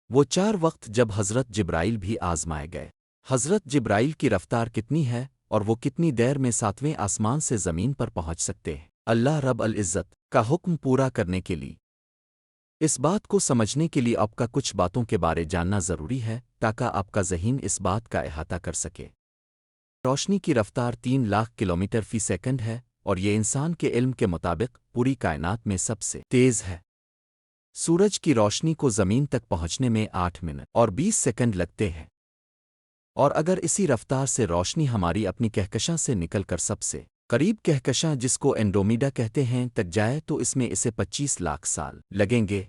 وہ 4 وقت جب حضرت جبرائیل بھی آزمائے گئے۔ حضرت جبرائیل کی رفتار کتنی ہے اور وہ کتنی دیر میں 7ویں آسمان سے زمین پر پہنچ سکتے ہیں اللہ رب العزت کا حکم پورا کرنے کے لیے؟ اس بات کو سمجھنے کے لیے آپ کا کچھ باتوں کے بارے جاننا ضروری ہے تاکہ آپ کا ذہن اس بات کا احاطہ کر سکے۔ روشنی کی رفتار 3 لاکھ کلومیٹر فی سیکنڈ ہے اور یہ انسان کے علم کے مطابق پوری کائنات میں سب سے تیز ہے۔ سورج کی روشنی کو زمین تک پہنچنے میں 8 منٹ اور 20 سیکنڈ لگتے ہیں، اور اگر اسی رفتار سے روشنی ہماری اپنی کہکشاں سے نکل کر سب سے قریب کہکشاں جس کو اینڈرومیڈا کہتے ہیں تک جائے تو اس میں اسے 25 لاکھ سال لگیں گے۔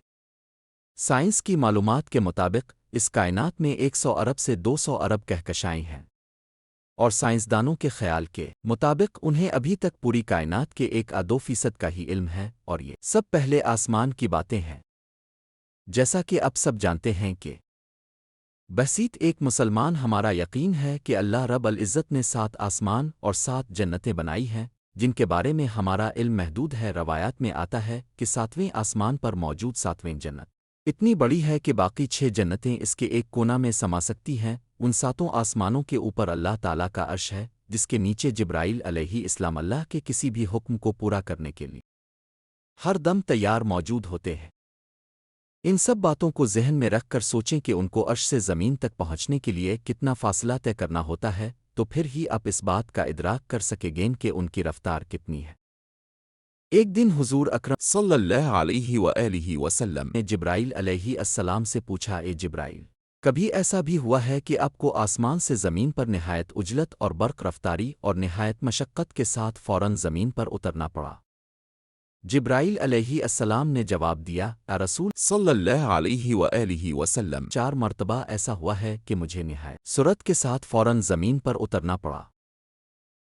سائنس کی معلومات کے مطابق اس کائنات میں 100 ارب سے 200 ارب کہکشائیں ہیں، اور سائنسدانوں کے خیال کے مطابق انہیں ابھی تک پوری کائنات کے 1-2% کا ہی علم ہے، اور یہ سب پہلے آسمان کی باتیں ہیں۔ جیسا کہ اب سب جانتے ہیں کہ بسیط ایک مسلمان ہمارا یقین ہے کہ اللہ رب العزت نے 7 آسمان اور 7 جنتیں بنائی ہیں جن کے بارے میں ہمارا علم محدود ہے۔ روایات میں آتا ہے کہ 7ویں آسمان پر موجود 7ویں جنت اتنی بڑی ہے کہ باقی 6 جنتیں اس کے ایک کونا میں سما سکتی ہیں۔ ان 7 آسمانوں کے اوپر اللہ تعالیٰ کا عرش ہے جس کے نیچے جبرائیل علیہ السلام اللہ کے کسی بھی حکم کو پورا کرنے کے لیے ہر دم تیار موجود ہوتے ہیں۔ ان سب باتوں کو ذہن میں رکھ کر سوچیں کہ ان کو عرش سے زمین تک پہنچنے کے لیے کتنا فاصلہ طے کرنا ہوتا ہے، تو پھر ہی آپ اس بات کا ادراک کر سکیں گے کہ ان کی رفتار کتنی ہے۔ ایک دن حضور اکرم صلی اللہ علیہ وآلہ وسلم نے جبرائیل علیہ السلام سے پوچھا، اے جبرائیل، کبھی ایسا بھی ہوا ہے کہ آپ کو آسمان سے زمین پر نہایت عجلت اور برق رفتاری اور نہایت مشقت کے ساتھ فوراً زمین پر اترنا پڑا؟ جبرائیل علیہ السلام نے جواب دیا، اے رسول صلی اللہ علیہ وآلہ وسلم، 4 مرتبہ ایسا ہوا ہے کہ مجھے نہایت سرعت کے ساتھ فوراً زمین پر اترنا پڑا۔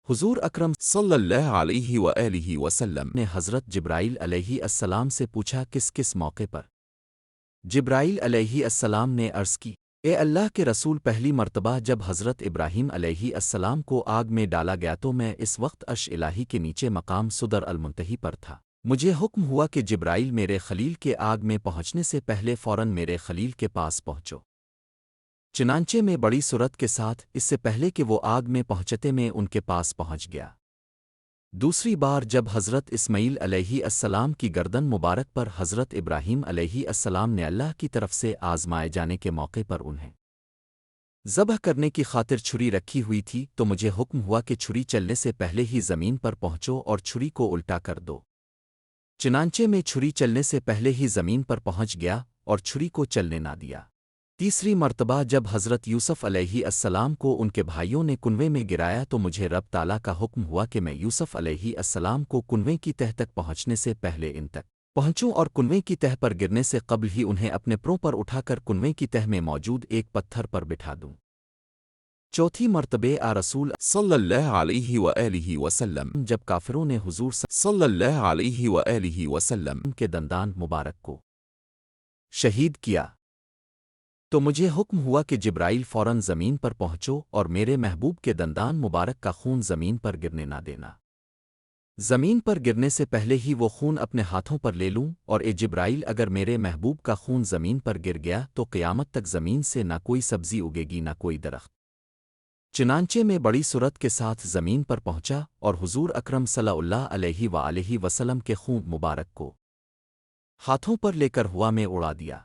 حضور اکرم صلی اللہ علیہ وآلہ وسلم نے حضرت جبرائیل علیہ السلام سے پوچھا، کس کس موقع پر؟ جبرائیل علیہ السلام نے عرض کی، اے اللہ کے رسول، پہلی مرتبہ جب حضرت ابراہیم علیہ السلام کو آگ میں ڈالا گیا تو میں اس وقت عرش الہی کے نیچے مقام صدر المنتہی پر تھا۔ مجھے حکم ہوا کہ جبرائیل میرے خلیل کے آگ میں پہنچنے سے پہلے فوراً میرے خلیل کے پاس پہنچو۔ چنانچہ میں بڑی سرعت کے ساتھ اس سے پہلے کہ وہ آگ میں پہنچتے میں ان کے پاس پہنچ گیا۔ دوسری بار جب حضرت اسماعیل علیہ السلام کی گردن مبارک پر حضرت ابراہیم علیہ السلام نے اللہ کی طرف سے آزمائے جانے کے موقع پر انہیں ذبح کرنے کی خاطر چھری رکھی ہوئی تھی تو مجھے حکم ہوا کہ چھری چلنے سے پہلے ہی زمین پر پہنچو اور چھری کو الٹا کر دو۔ چنانچہ میں چھری چلنے سے پہلے ہی زمین پر پہنچ گیا اور چھری کو چلنے نہ دیا۔ تیسری مرتبہ جب حضرت یوسف علیہ السلام کو ان کے بھائیوں نے کنویں میں گرایا تو مجھے رب تعالیٰ کا حکم ہوا کہ میں یوسف علیہ السلام کو کنویں کی تہ تک پہنچنے سے پہلے ان تک پہنچوں اور کنویں کی تہ پر گرنے سے قبل ہی انہیں اپنے پروں پر اٹھا کر کنویں کی تہ میں موجود ایک پتھر پر بٹھا دوں۔ چوتھی مرتبہ آ رسول صلی اللہ علیہ وآلہ وسلم جب کافروں نے حضور صلی اللہ علیہ وآلہ وسلم کے دندان مبارک کو شہید کیا تو مجھے حکم ہوا کہ جبرائیل فوراً زمین پر پہنچو اور میرے محبوب کے دندان مبارک کا خون زمین پر گرنے نہ دینا۔ زمین پر گرنے سے پہلے ہی وہ خون اپنے ہاتھوں پر لے لوں، اور اے جبرائیل، اگر میرے محبوب کا خون زمین پر گر گیا تو قیامت تک زمین سے نہ کوئی سبزی اگے گی نہ کوئی درخت۔ چنانچہ میں بڑی سرعت کے ساتھ زمین پر پہنچا اور حضور اکرم صلی اللہ علیہ وآلہ وسلم کے خون مبارک کو ہاتھوں پر لے کر ہوا میں اڑا دیا۔